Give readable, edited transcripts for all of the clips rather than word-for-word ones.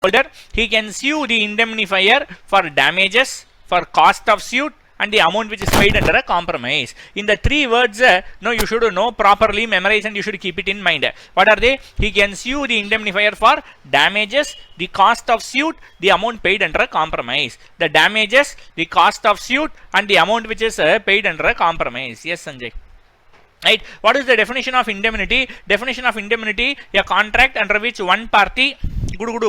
holder, he can sue the indemnifier for damages, for cost of suit, and the amount which is paid under a compromise. In the three words, you should know properly, memorize, and you should keep it in mind. What are they? He can sue the indemnifier for damages, the cost of suit, the amount paid under a compromise. The damages, the cost of suit, and the amount which is paid under a compromise. Yes, Sanjay. Right. What is the definition of indemnity? Definition of indemnity: a contract under which one party,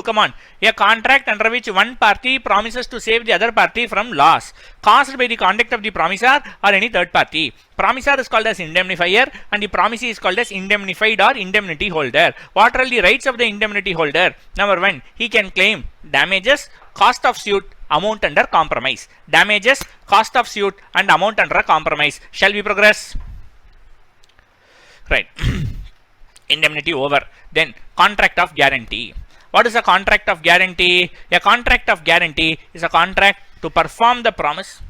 come on, a contract under which one party promises to save the other party from loss caused by the conduct of the promisor or any third party. Promisor is called as indemnifier, and the promisee is called as indemnified or indemnity holder. What are the rights of the indemnity holder? Number one, he can claim damages, cost of suit, amount under compromise. Damages, cost of suit, and amount under compromise. Shall we progress? Right. Indemnity over. Then contract of guarantee. What is a contract of guarantee? A contract of guarantee is a contract to perform the promise.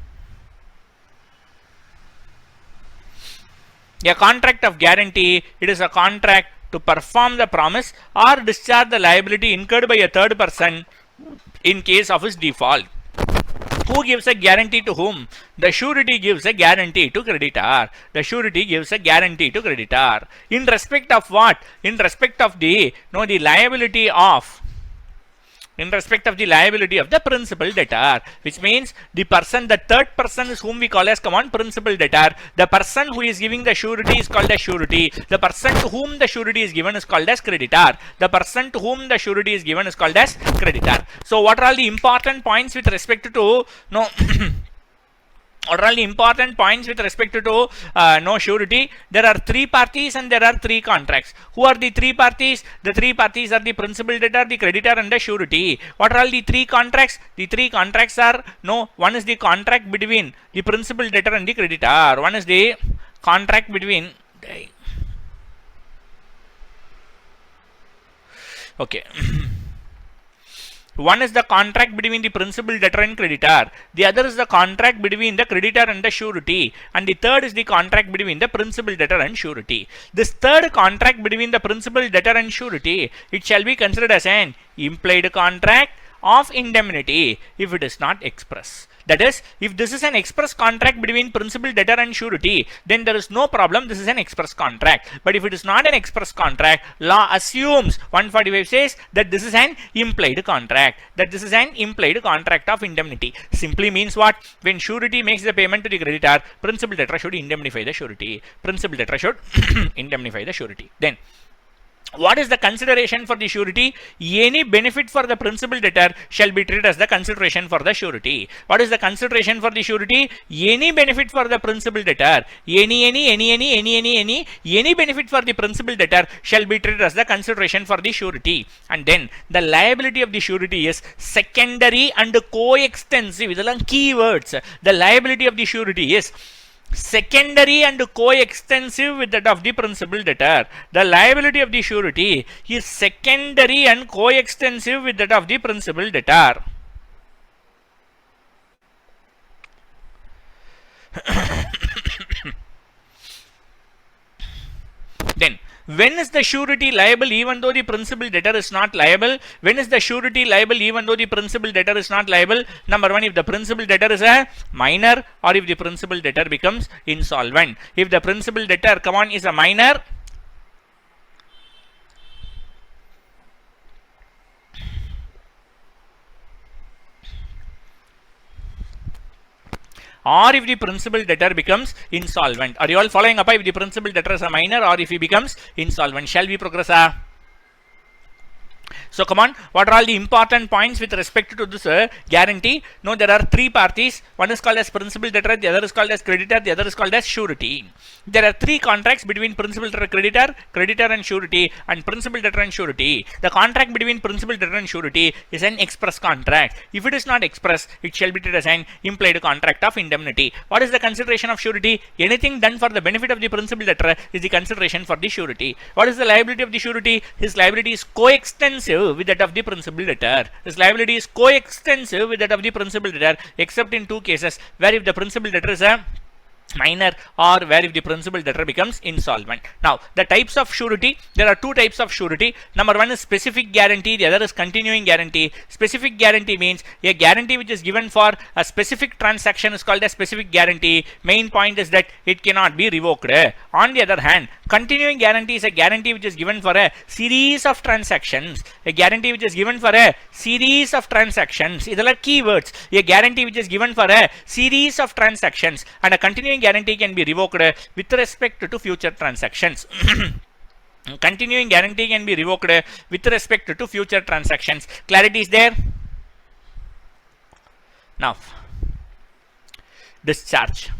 A contract of guarantee, it is a contract to perform the promise or discharge the liability incurred by a third person in case of his default. Who gives a guarantee to whom? The surety gives a guarantee to creditor. The surety gives a guarantee to creditor. In respect of what? In respect of the liability of. In respect of the liability of the principal debtor, which means the person, the third person is whom we call as principal debtor. The person who is giving the surety is called as surety. The person to whom the surety is given is called as creditor. The person to whom the surety is given is called as creditor. So what are all the important points with respect to what are all the important points with respect to surety? There are three parties and there are three contracts. Who are the three parties? The three parties are the principal debtor, the creditor, and the surety. What are all the three contracts? The three contracts are, one is the contract between the principal debtor and the creditor. One is the contract between, okay. One is the contract between the principal debtor and creditor. The other is the contract between the creditor and the surety. And the third is the contract between the principal debtor and surety. This third contract between the principal debtor and surety, it shall be considered as an implied contract of indemnity if it is not express. That is, if this is an express contract between principal debtor and surety, then there is no problem, this is an express contract. But if it is not an express contract, law assumes, 145 says that this is an implied contract. That this is an implied contract of indemnity. Simply means what? When surety makes the payment to the creditor, principal debtor should indemnify the surety. Principal debtor should indemnify the surety. Then, what is the consideration for the surety? Any benefit for the principal debtor shall be treated as the consideration for the surety. What is the consideration for the surety? Any benefit for the principal debtor. Any benefit for the principal debtor shall be treated as the consideration for the surety. And then the liability of the surety is secondary and coextensive. These are keywords. The liability of the surety is secondary and coextensive with that of the principal debtor. The liability of the surety is secondary and coextensive with that of the principal debtor. Then, when is the surety liable even though the principal debtor is not liable? When is the surety liable even though the principal debtor is not liable? Number one, if the principal debtor is a minor or if the principal debtor becomes insolvent. If the principal debtor, is a minor, or if the principal debtor becomes insolvent. Are you all following up? If the principal debtor is a minor or if he becomes insolvent. Shall we progress? So come on, what are all the important points with respect to this guarantee? No, there are three parties. One is called as principal debtor, the other is called as creditor, the other is called as surety. There are three contracts between principal debtor, creditor and surety, and principal debtor and surety. The contract between principal debtor and surety is an express contract. If it is not express, it shall be treated as an implied contract of indemnity. What is the consideration of surety? Anything done for the benefit of the principal debtor is the consideration for the surety. What is the liability of the surety? His liability is coextensive with that of the principal debtor. His liability is coextensive with that of the principal debtor, except in two cases, where if the principal debtor is a minor, or where if the principal debtor becomes insolvent. Now, the types of surety, there are two types of surety. Number one is specific guarantee, the other is continuing guarantee. Specific guarantee means a guarantee which is given for a specific transaction is called a specific guarantee. Main point is that it cannot be revoked. On the other hand, continuing guarantee is a guarantee which is given for a series of transactions. A guarantee which is given for a series of transactions. These are keywords. A guarantee which is given for a series of transactions, and a continuing guarantee can be revoked with respect to future transactions. Continuing guarantee can be revoked with respect to future transactions. Clarity is there? Now, discharge.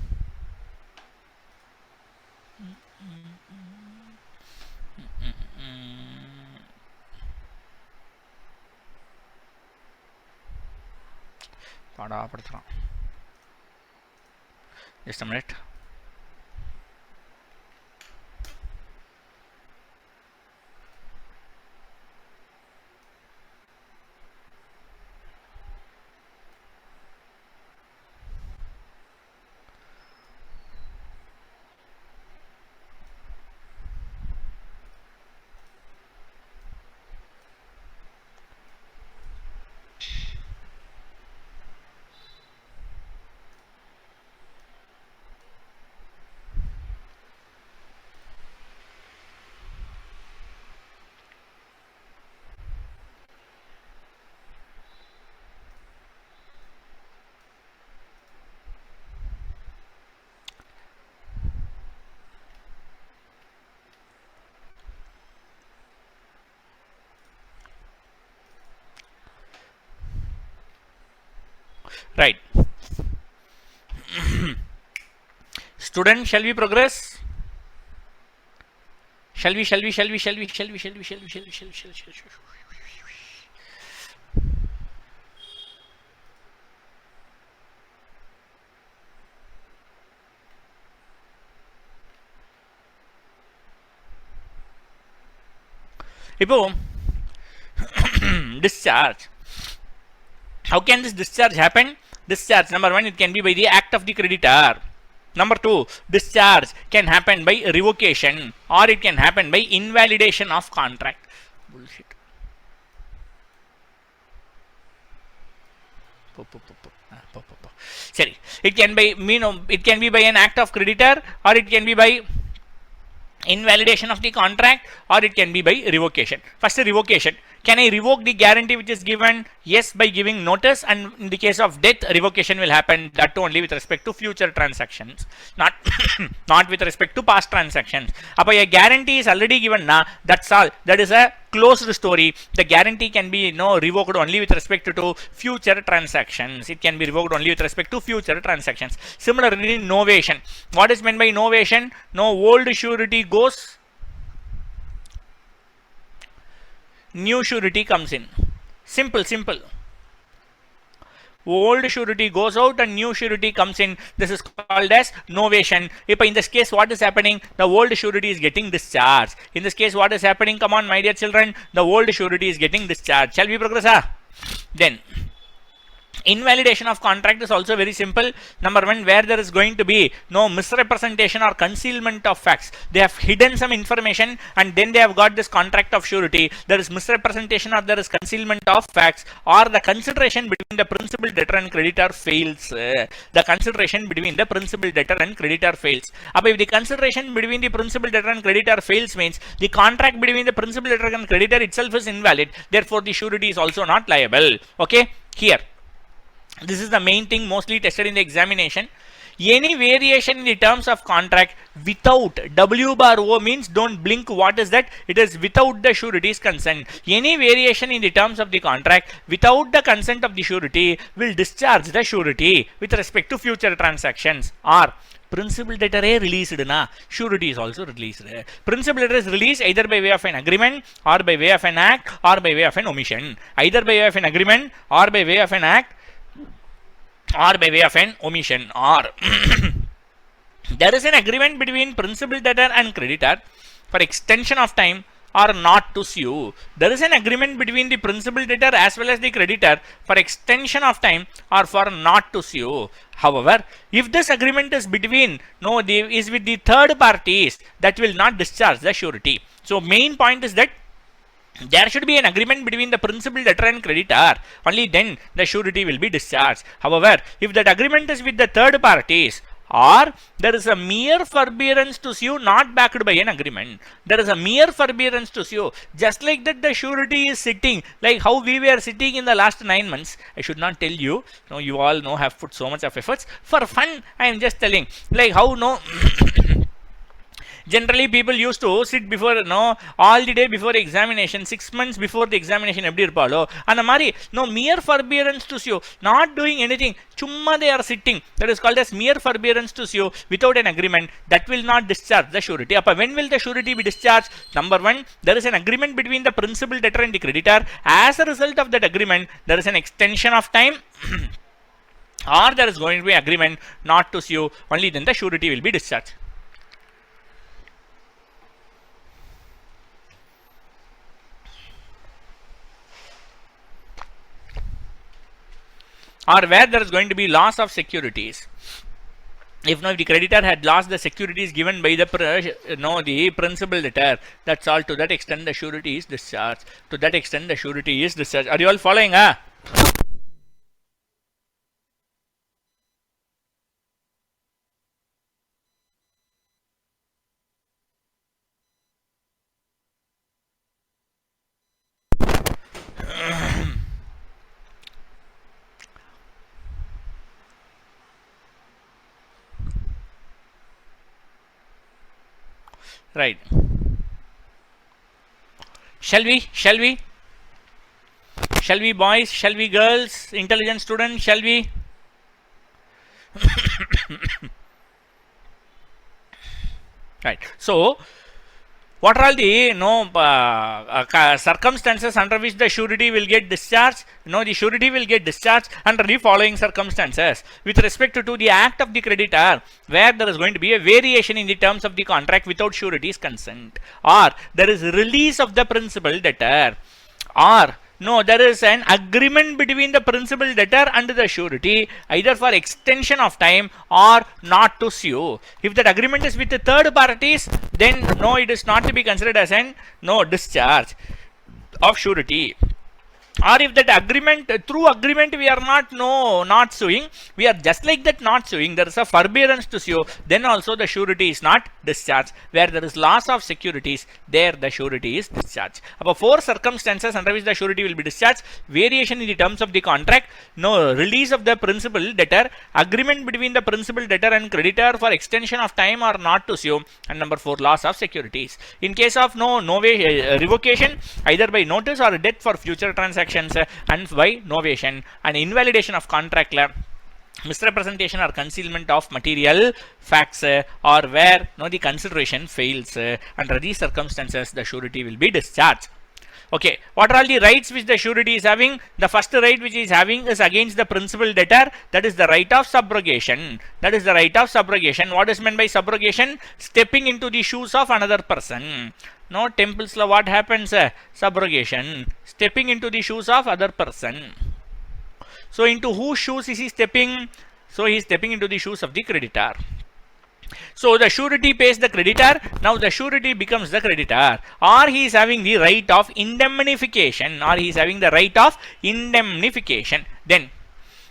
Just a minute. Right. Student, shall we progress? Shall we? Ipo, discharge. How can this discharge happen? Discharge, number one, it can be by the act of the creditor. Number two, discharge can happen by revocation, or it can happen by invalidation of contract. Bullshit. Sorry. It can be by an act of creditor, or it can be by invalidation of the contract, or it can be by revocation. First, revocation. Can I revoke the guarantee which is given? Yes, by giving notice, and in the case of death, revocation will happen, that only with respect to future transactions, not not with respect to past transactions. Appa a guarantee is already given na, that's all. That is a closed story. The guarantee can be revoked only with respect to future transactions. It can be revoked only with respect to future transactions. Similarly, novation. What is meant by novation? No old surety goes, new surety comes in. Simple. Old surety goes out and new surety comes in. This is called as novation. If in this case, what is happening? The old surety is getting discharged. In this case, what is happening? Come on, my dear children. The old surety is getting discharged. Shall we progress? Then, invalidation of contract is also very simple. Number one, where there is going to be no misrepresentation or concealment of facts. They have hidden some information and then they have got this contract of surety. There is misrepresentation or there is concealment of facts, or the consideration between the principal debtor and creditor fails. The consideration between the principal debtor and creditor fails. If the consideration between the principal debtor and creditor fails, means the contract between the principal debtor and creditor itself is invalid. Therefore, the surety is also not liable. Okay, here. This is the main thing mostly tested in the examination. Any variation in the terms of contract without W bar O means don't blink. What is that? It is without the surety's consent. Any variation in the terms of the contract without the consent of the surety will discharge the surety with respect to future transactions. Or principal debtor is released na, surety is also released. Principal debtor is released either by way of an agreement, or by way of an act, or by way of an omission. Either by way of an agreement, or by way of an act, or by way of an omission. Or there is an agreement between principal debtor and creditor for extension of time, or not to sue. There is an agreement between the principal debtor as well as the creditor for extension of time or for not to sue. However, if this agreement is between is with the third parties, that will not discharge the surety. So main point is that there should be an agreement between the principal debtor and creditor. Only then the surety will be discharged. However, if that agreement is with the third parties, or there is a mere forbearance to sue not backed by an agreement, there is a mere forbearance to sue, just like that the surety is sitting, like how we were sitting in the last 9 months. I should not tell you, you all have put so much of efforts. For fun, I am just telling, like how generally people used to sit before all the day before examination, 6 months before the examination எப்படி இருப்பாளோ அந்த மாதிரி mere forbearance to sue, not doing anything, சும்மா they are sitting, that is called as mere forbearance to sue without an agreement, that will not discharge the surety. அப்ப when will the surety be discharged? Number 1, there is an agreement between the principal debtor and the creditor. As a result of that agreement, there is an extension of time or there is going to be agreement not to sue, only then the surety will be discharged. Or where there is going to be loss of securities. If the creditor had lost the securities given by the principal debtor, that's all. To that extent the surety is discharged. To that extent the surety is discharged. Are you all following? Right. Shall we boys, shall we girls, intelligent students, shall we? Right. So what are all the circumstances under which the surety will get discharged? The surety will get discharged under the following circumstances. With respect to the act of the creditor, where there is going to be a variation in the terms of the contract without surety's consent, or there is release of the principal debtor, or there is an agreement between the principal debtor and the surety, either for extension of time or not to sue. If that agreement is with the third parties, then it is not to be considered as an discharge of surety. Or if that agreement, through agreement we are not suing, we are just like that not suing, there is a forbearance to sue, then also the surety is not discharged. Where there is loss of securities, there the surety is discharged. About 4 circumstances under which the surety will be discharged: variation in the terms of the contract, release of the principal debtor, agreement between the principal debtor and creditor for extension of time or not to sue, and number 4, loss of securities. In case of revocation, either by notice or death for future transactions, and by novation and invalidation of contract, misrepresentation or concealment of material facts, or where the consideration fails, under these circumstances the surety will be discharged. Okay, what are all the rights which the surety is having? The first right which he is having is against the principal debtor, that is the right of subrogation. That is the right of subrogation. What is meant by subrogation? Stepping into the shoes of another person. Temple's law, what happens? Subrogation, stepping into the shoes of other person. So into whose shoes is he stepping? So he is stepping into the shoes of the creditor. So the surety pays the creditor, now the surety becomes the creditor, or he is having the right of indemnification, Then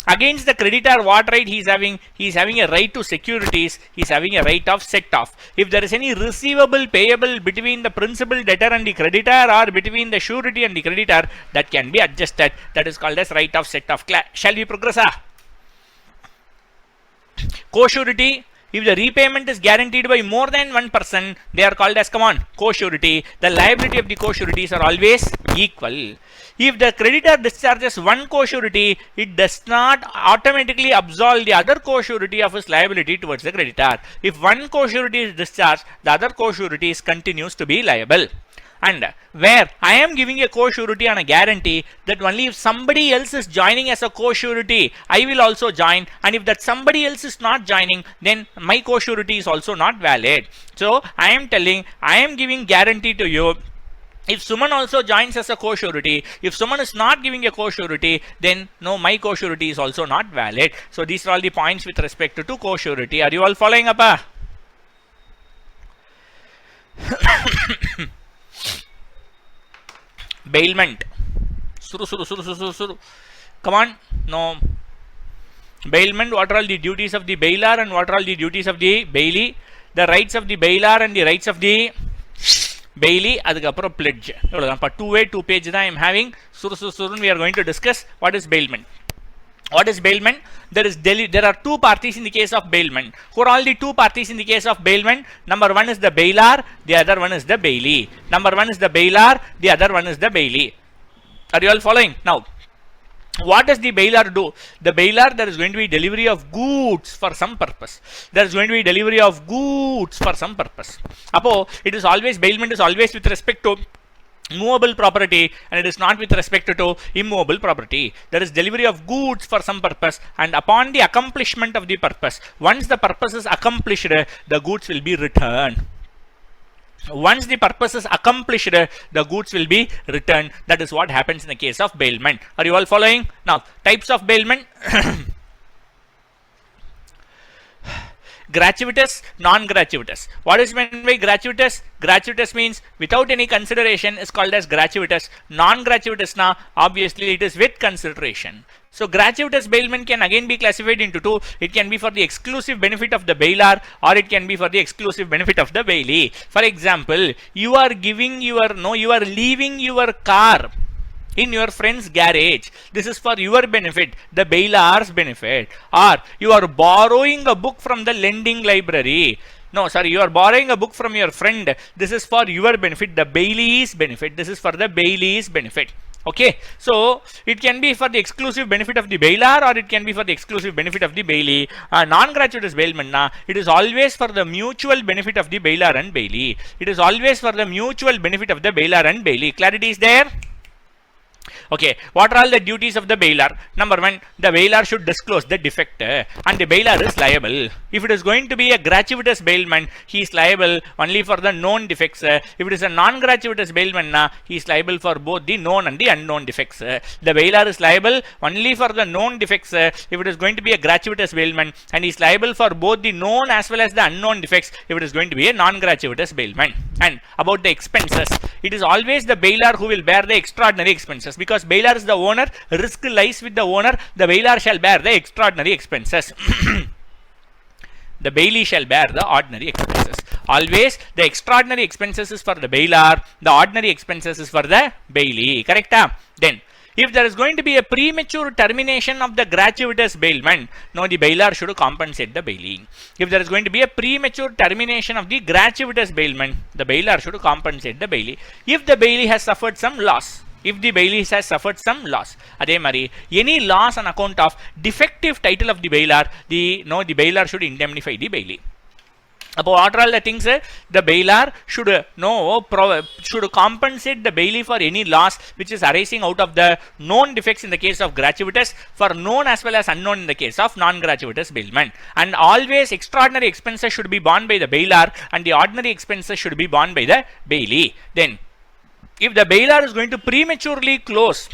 against the creditor, what right he is having? He is having a right to securities, he is having a right of set off. If there is any receivable payable between the principal debtor and the creditor, or between the surety and the creditor, that can be adjusted. That is called as right of set off. Shall we progress? Co-surety, if the repayment is guaranteed by more than one person, they are called as, co-surety. The liability of the co-sureties are always equal. If the creditor discharges one co-surety, it does not automatically absolve the other co-surety of his liability towards the creditor. If one co-surety is discharged, the other co-surety continues to be liable. And where I am giving a co-surety on a guarantee that only if somebody else is joining as a co-surety, I will also join, and if that somebody else is not joining, then my co-surety is also not valid. So I am telling, I am giving guarantee to you If Suman also joins as a co-surety, if Suman is not giving a co-surety, then no, my co-surety is also not valid. So these are all the points with respect to co-surety. Are you all following up? Bailment. Suru. Come on. No. Bailment, what are all the duties of the bailer and what are all the duties of the bailee? The rights of the bailer and the rights of the bailee, adukapra pledge. For 2 pages I am having. Soon we are going to discuss what is bailment. What is bailment? There are two parties in the case of bailment. Who are all the two parties in the case of bailment? Number one is the bailer, the other one is the bailee. Number one is the bailer, the other one is the bailee. Are you all following? Now, what does the bailer do? The bailer, there is going to be delivery of goods for some purpose. There is going to be delivery of goods for some purpose. Apo, it is always, bailment is always with respect to movable property and it is not with respect to immovable property. There is delivery of goods for some purpose, and upon the accomplishment of the purpose, once the purpose is accomplished, the goods will be returned. Once the purpose is accomplished, the goods will be returned. That is what happens in the case of bailment. Are you all following? Now, types of bailment. Gratuitous, non-gratuitous. What is meant by gratuitous? Gratuitous means without any consideration is called as gratuitous. Non-gratuitous, now obviously it is with consideration. So gratuitous bailment can again be classified into two. It can be for the exclusive benefit of the bailer or it can be for the exclusive benefit of the bailee. For example, you are leaving your car in your friend's garage. This is for your benefit, the bailer's benefit. Or you are borrowing a book from the lending library. No, sorry, you are borrowing a book from your friend. This is for your benefit, the bailee's benefit. This is for the bailee's benefit. Okay, so it can be for the exclusive benefit of the bailer or it can be for the exclusive benefit of the bailee. Non-gratuitous bailment, it is always for the mutual benefit of the bailer and bailee. It is always for the mutual benefit of the bailer and bailee. Clarity is there? Okay, what are all the duties of the bailer? Number one, the bailer should disclose the defect and the bailer is liable. If it is going to be a gratuitous bailment, he is liable only for the known defects. If it is a non-gratuitous bailment, he is liable for both the known and the unknown defects. The bailer is liable only for the known defects if it is going to be a gratuitous bailment, and he is liable for both the known as well as the unknown defects if it is going to be a non-gratuitous bailment. And about the expenses, it is always the bailer who will bear the extraordinary expenses, because bailer is the owner, risk lies with the owner. The bailer shall bear the extraordinary expenses. The bailee shall bear the ordinary expenses. Always the extraordinary expenses is for the bailer, the ordinary expenses is for the bailee. Correct? Then, if there is going to be a premature termination of the gratuitous bailment, no, the bailer should compensate the bailee. If there is going to be a premature termination of the gratuitous bailment, the bailer should compensate the bailee. If the bailee has suffered some loss, any loss on account of defective title of the bailer, the bailer should indemnify the bailee. About what are all the things? The bailer should compensate the bailee for any loss which is arising out of the known defects in the case of gratuitous, for known as well as unknown in the case of non-gratuitous bailment. And always extraordinary expenses should be borne by the bailer and the ordinary expenses should be borne by the bailee. Then, if the bailer is going to prematurely close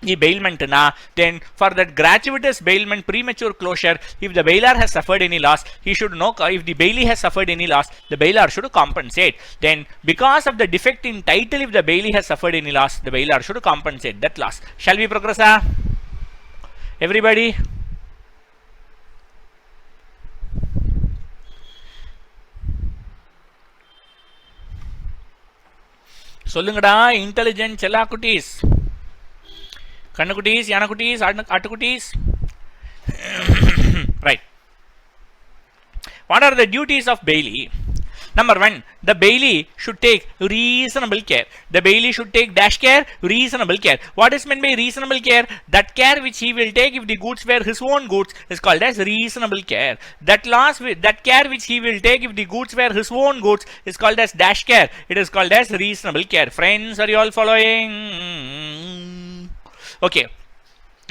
the bailment, then for that gratuitous bailment premature closure, if the bailer has suffered any loss, he should know. If the bailee has suffered any loss, the bailer should compensate. Then, because of the defect in title, if the bailee has suffered any loss, the bailer should compensate that loss. Shall we progress? Everybody? சொல்லுங்கடா intelligent செல்லா குட்டீஸ், கண்ணுக்குட்டீஸ், யானைக்குட்டீஸ், ஆட்டுக்குட்டீஸ். Right. What are the duties of bailee? Number one, the bailee should take reasonable care. The bailee should take dash care, reasonable care. What is meant by reasonable care? That care which he will take if the goods were his own goods is called as reasonable care. That care which he will take if the goods were his own goods is called as dash care. It is called as reasonable care. Friends, are you all following? Okay.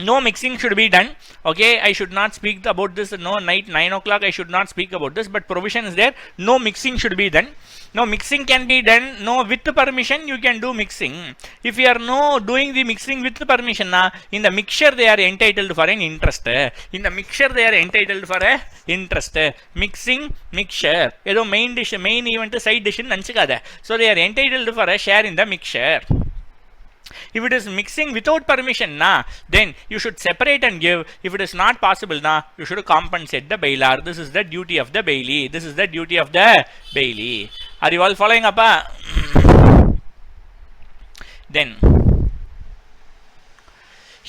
no mixing should be done. Okay, I should not speak about this. No, night 9 o'clock I should not speak about this, but provision is there. No mixing should be done. No mixing can be done. No, with permission you can do mixing. If you are no doing the mixing with permission, in the mixture they are entitled for an interest. In the mixture they are entitled for a interest. Mixing, mixture, ஏதோ main dish, main event, side dish நினச்சிக்காத. So they are entitled for a share in the mixture. If it is mixing without permission, then you should separate and give. If it is not possible, you should compensate the bailer. This is the duty of the bailee. This is the duty of the bailee. Are you all following up? Then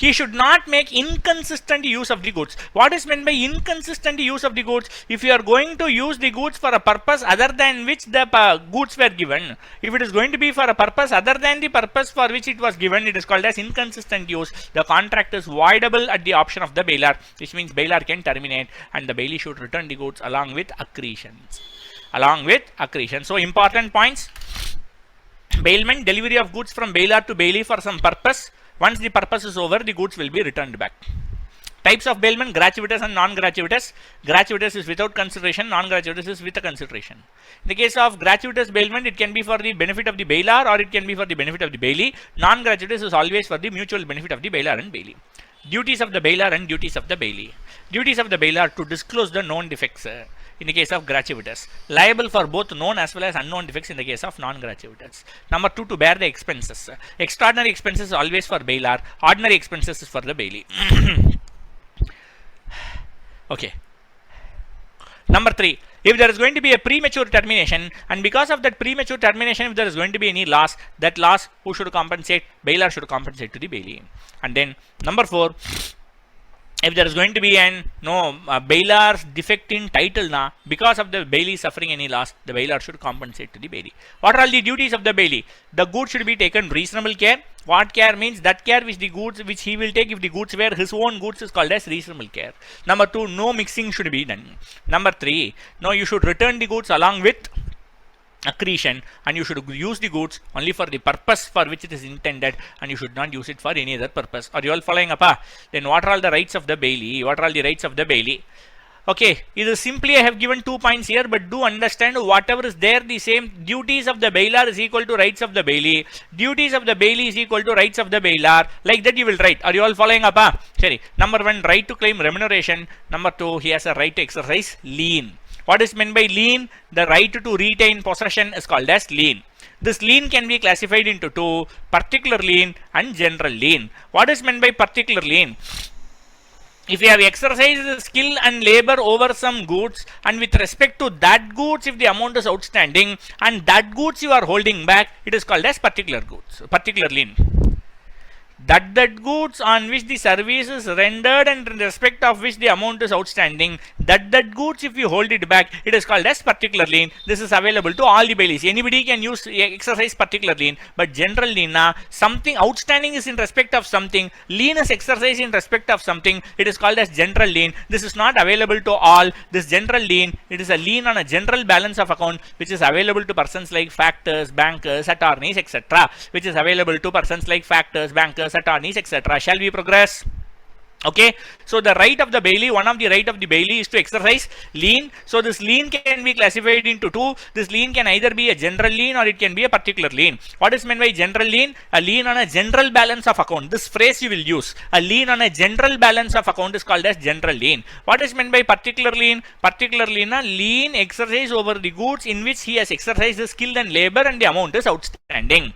he should not make inconsistent use of the goods. What is meant by inconsistent use of the goods? If you are going to use the goods for a purpose other than which the goods were given, if it is going to be for a purpose other than the purpose for which it was given, it is called as inconsistent use. The contract is voidable at the option of the bailer, which means bailer can terminate and the bailee should return the goods along with accretions. Along with accretion. So important points: bailment, delivery of goods from bailer to bailee for some purpose. Once the purpose is over, the goods will be returned back. Types of bailment: gratuitous and non-gratuitous. Gratuitous is without consideration, non-gratuitous is with a consideration. In the case of gratuitous bailment, it can be for the benefit of the bailer or it can be for the benefit of the bailee. Non-gratuitous is always for the mutual benefit of the bailer and bailee. Duties of the bailer and duties of the bailee. Duties of the bailer: to disclose the known defects in the case of gratuitous, liable for both known as well as unknown defects in the case of non-gratuitous. Number 2, to bear the expenses. Extraordinary expenses is always for bailer, ordinary expenses is for the bailee. Okay. Number 3, if there is going to be a premature termination, and because of that premature termination, if there is going to be any loss, that loss who should compensate? Bailer should compensate to the bailee. And then number 4, if there is going to be an bailer's defect in title, because of the bailee suffering any loss, the bailer should compensate to the bailee. What are all the duties of the bailee? The goods should be taken reasonable care. What care means? That care which the goods which he will take if the goods were his own goods is called as reasonable care. Number 2, no mixing should be done. Number 3, you should return the goods along with accretion, and you should use the goods only for the purpose for which it is intended, and you should not use it for any other purpose. Are you all following up? Then what are all the rights of the bailee? What are all the rights of the bailee? Okay, it is simply I have given 2 points here, but do understand whatever is there, the same duties of the bailer is equal to rights of the bailee. Duties of the bailee is equal to rights of the bailer. Like that you will write. Are you all following up? Sorry. Number 1, right to claim remuneration. Number 2, he has a right to exercise lien. What is meant by lien? The right to retain possession is called as lien. This lien can be classified into 2, particular lien and general lien. What is meant by particular lien? If you have exercised skill and labor over some goods, and with respect to that goods, if the amount is outstanding and that goods you are holding back, it is called as particular goods, particular lien. That goods on which the service is rendered and in respect of which the amount is outstanding, that goods if you hold it back, it is called as particular lien. This is available to all the bailies. Anybody can exercise particular lien, but general lien, something outstanding is in respect of something, lien is exercised in respect of something, it is called as general lien. This is not available to all. This general lien, it is a lien on a general balance of account which is available to persons like factors, bankers, attorneys, etc. Which is available to persons like factors, bankers, attorneys, etc. Shall we progress? Okay, so the right of the bailee, one of the right of the bailee is to exercise lien. So this lien can be classified into 2. This lien can either be a general lien or it can be a particular lien. What is meant by general lien? A lien on a general balance of account. This phrase you will use. A lien on a general balance of account is called as general lien. What is meant by particular lien? Particular lien, a lien exercised over the goods in which he has exercised his skill and labor and the amount is outstanding.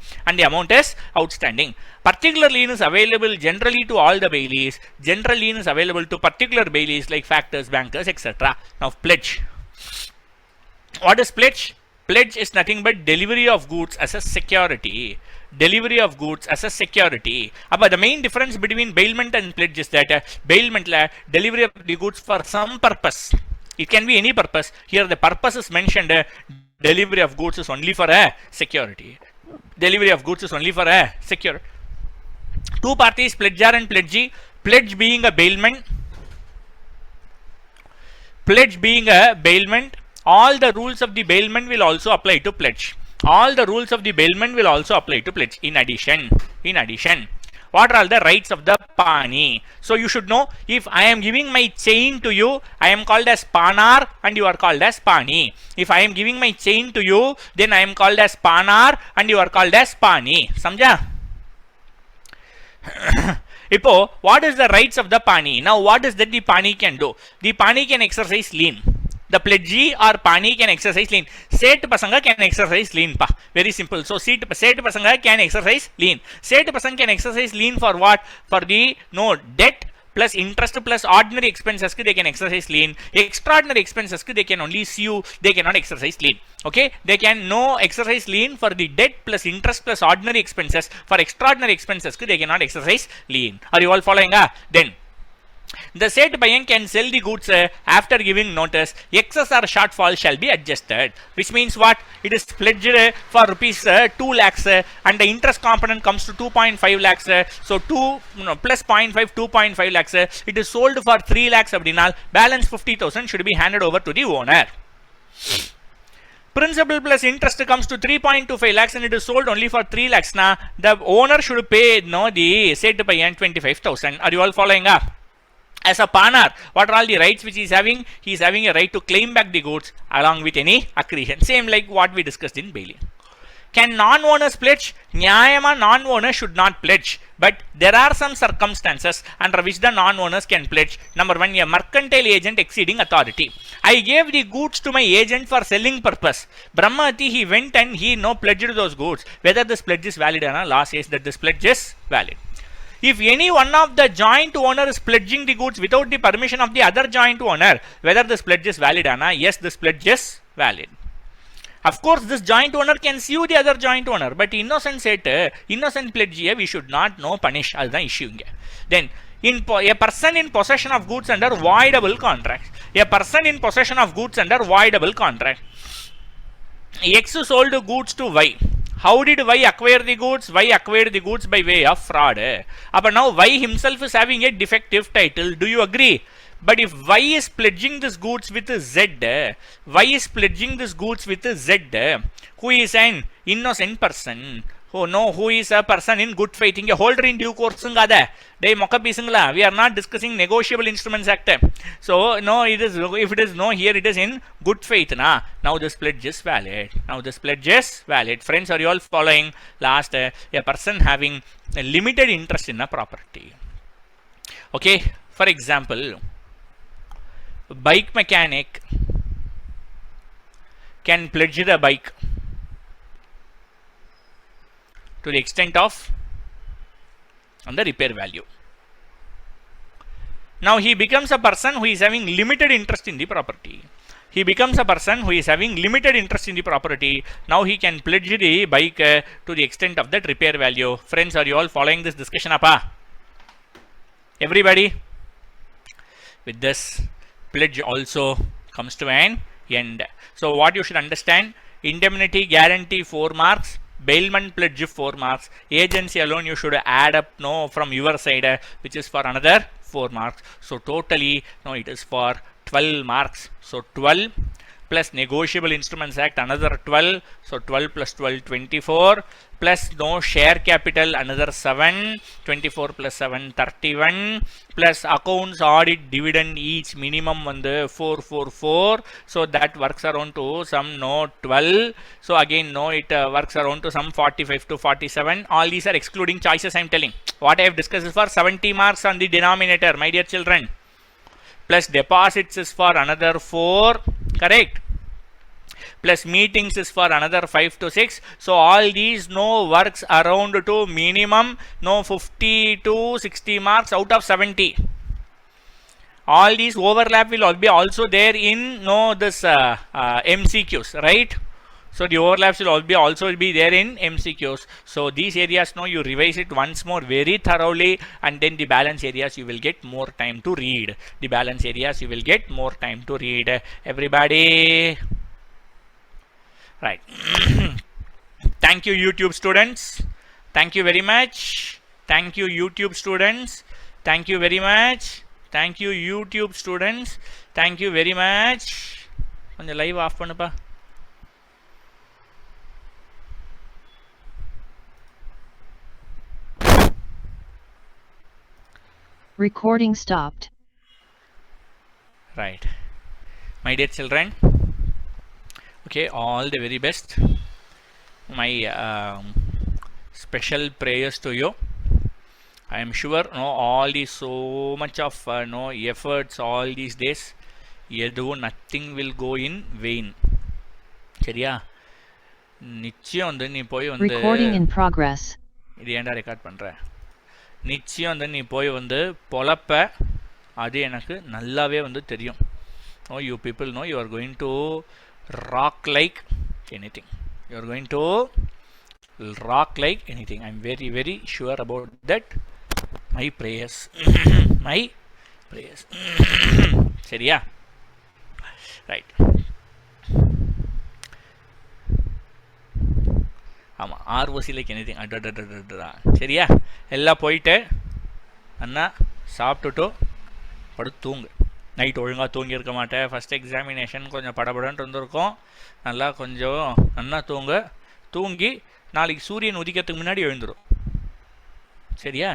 Particular lien is available generally to all the bailies. General lien is available to particular bailies like factors, bankers, etc. Now pledge. What is pledge? Pledge is nothing but delivery of goods as a security. Delivery of goods as a security. But the main difference between bailment and pledge is that bailment, delivery of the goods for some purpose. It can be any purpose. Here the purpose is mentioned. Delivery of goods is only for a security. Delivery of goods is only for a security. 2 parties, pledger and pledgee. Pledge being a bailment. Pledge being a bailment. All the rules of the bailment will also apply to pledge. All the rules of the bailment will also apply to pledge. In addition, What are all the rights of the pani? So you should know, if I am giving my chain to you, I am called as panar and you are called as pani. If I am giving my chain to you, then I am called as panar and you are called as pani. Samjha? Ipo, what is the rights of the pani? Now what is that the pani can do? The pani can exercise lien. The pledgee or pani can exercise lien. Set pasanga can exercise lien pa. Very simple. So set pasanga can exercise lien. Set pasanga can exercise lien for what? For the debt plus interest plus ordinary expenses they can exercise lien. Extraordinary expenses they can only sue, they cannot exercise lien. Okay, they can no exercise lien for the debt plus interest plus ordinary expenses. For extraordinary expenses they cannot exercise lien. Are you all following? Then the said buyer can sell the goods after giving notice. Excess or shortfall shall be adjusted. Which means what? It is pledged for rupees 2 lakhs and the interest component comes to 2.5 lakhs. So 2 plus 0.5, 2.5 lakhs. It is sold for 3 lakhs abdinal. Balance 50,000 should be handed over to the owner. Principal plus interest comes to 3.25 lakhs and it is sold only for 3 lakhs. Now the owner should pay the said buyer 25,000. Are you all following up? As a panar, what are all the rights which he is having? He is having a right to claim back the goods along with any accretion. Same like what we discussed in Bailey. Can non-owners pledge? Nyayama non-owners should not pledge. But there are some circumstances under which the non-owners can pledge. Number 1, a mercantile agent exceeding authority. I gave the goods to my agent for selling purpose. Brahmati, he went and he pledged those goods. Whether this pledge is valid or not, law says that this pledge is valid. If any one of the joint owner is pledging the goods without the permission of the other joint owner, whether this pledge is valid or not, yes, this pledge is valid. Of course, this joint owner can sue the other joint owner, but innocent pledgee, we should not punish. That's the issue. Then, a person in possession of goods under voidable contract. A person in possession of goods under voidable contract. X sold goods to Y. How did Y acquire the goods? Y acquired the goods by way of fraud. But now Y himself is having a defective title. Do you agree? But if Y is pledging these goods with Z, Y is pledging these goods with Z, who is an innocent person? Who is a person in good faith? A holder in due course. We are not discussing negotiable instruments act. So it is, if it is here it is in good faith. Now this pledge is valid. Friends, are you all following? Last, a person having a limited interest in a property. Okay, for example, bike mechanic can pledge the bike to the extent of on the repair value. Now he becomes a person who is having limited interest in the property. Now he can pledge the bike to the extent of that repair value. Friends, are you all following this discussion up? Everybody? With this, pledge also comes to an end. So what you should understand, indemnity guarantee 4 marks, bailment pledge 4 marks, agency alone you should add up from your side which is for another 4 marks. So totally it is for 12 marks. So 12 plus negotiable instruments act another 12. So 12 plus 12 24 plus share capital another 7, 24 plus 7 31 plus accounts audit dividend each minimum 444. So that works around to some 12. So again it works around to some 45 to 47. All these are excluding choices I am telling. What I have discussed is for 70 marks on the denominator, my dear children. Plus deposits is for another 4, correct? Plus meetings is for another 5 to 6. So all these works around to minimum 50 to 60 marks out of 70. All these overlap will be also there in this MCQs, right? So the overlaps will also be there in MCQs. So these areas you revise it once more very thoroughly, and then the balance areas you will get more time to read. Everybody. Right. Thank you, YouTube students. Thank you very much. Thank you, YouTube students. Thank you very much. Thank you, YouTube students. Thank you very much. On the live off pannuppa. Recording stopped. Right. My dear children, okay, all the very best. My special prayers to you. I am sure no all these so much of no efforts all these days, எதுவும் nothing will go in vain. சரியா? நிச்சயம் வந்து நீ போய் வந்து Recording in progress. இது ஏன்டா record பண்ற? நிச்சயம் வந்து நீ போய் வந்து பொழப்ப, அது எனக்கு நல்லாவே வந்து தெரியும். No, you people know you are going to rock like anything. You are going to rock like anything. I am very very sure about that. My prayers. My prayers. சரியா? ரைட். ஆமாம், ஆர்ஓசி லைக் எனி திங். அடடா. சரியா? எல்லாம் போயிட்டு அண்ணா சாப்பிட்டுட்டு படுத்து தூங்கு. Night ஒழுங்காக தூங்கியிருக்க மாட்டேன். ஃபஸ்ட் எக்ஸாமினேஷன் கொஞ்சம் படபடன்ட்டு இருந்திருக்கும். நல்லா கொஞ்சம் அண்ணா தூங்கி நாளைக்கு சூரியன் உதிக்கிறதுக்கு முன்னாடி எழுந்துடும். சரியா?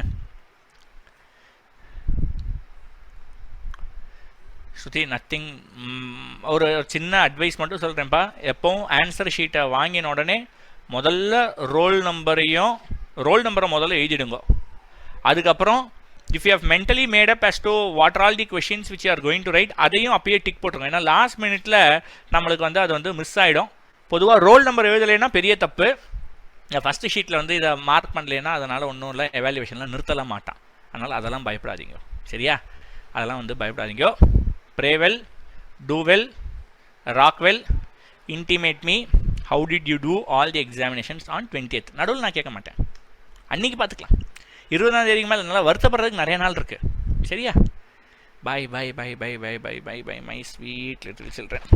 ஸ்ருதி நத்திங். ஒரு சின்ன அட்வைஸ் மட்டும் சொல்கிறேன்ப்பா. எப்போவும் ஆன்சர் ஷீட்டை வாங்கின உடனே முதல்ல ரோல் நம்பரை முதல்ல எழுதிடுங்க. அதுக்கப்புறம் if you have mentally made up as to what are all the questions which you are going to write, அதையும் அப்பயே டிக் போட்டுருங்க. ஏன்னா லாஸ்ட் மினிட்ல நம்மளுக்கு வந்து அது வந்து மிஸ் ஆகிடும். பொதுவாக ரோல் நம்பர் எழுதலைன்னா பெரிய தப்பு. ஃபஸ்ட்டு ஷீட்டில் வந்து இதை மார்க் பண்ணலைன்னா அதனால் ஒன்றும் இல்லை, எவாலுவேஷனில் நிறுத்தலாம் மாட்டான். அதனால் அதெல்லாம் பயப்படாதீங்க. சரியா? அதெல்லாம் வந்து பயப்படாதீங்க. Pray well, do well, rock well, intimate me. How did you do all the examinations on 20th? நடுவில் நான் கேட்க மாட்டேன், அன்னைக்கு பார்த்துக்கலாம். 20ஆம் தேதிக்கு மேலே நல்லா வருத்தப்படுறதுக்கு நிறைய நாள் இருக்கு. சரியா? Bye bye bye bye bye bye bye bye my sweet little children.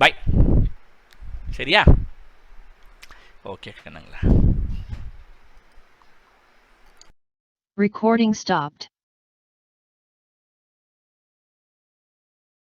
Bye. சரியா? ஓகே கண்ணுங்களா. Recording stopped.